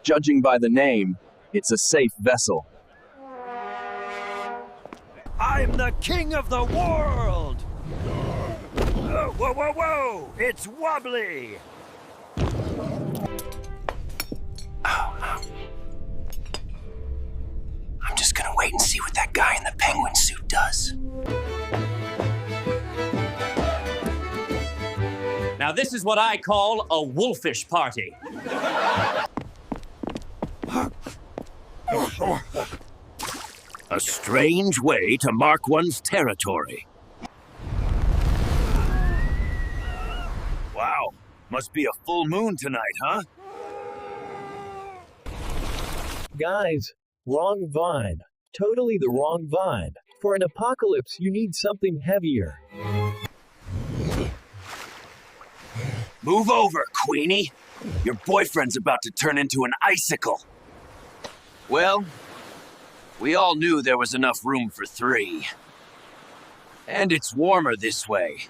Judging by the name, it's a safe vessel. I'm the king of the world! Oh, whoa, whoa, whoa! It's wobbly! I'm just gonna wait and see what that guy in the penguin suit does. Now this is what I call a wolfish party. A strange way to mark one's territory. Wow, must be a full moon tonight, huh? Guys, wrong vibe. Totally the wrong vibe. For an apocalypse, you need something heavier. Move over, Queenie. Your boyfriend's about to turn into an icicle. Well, we all knew there was enough room for 3. And it's warmer this way.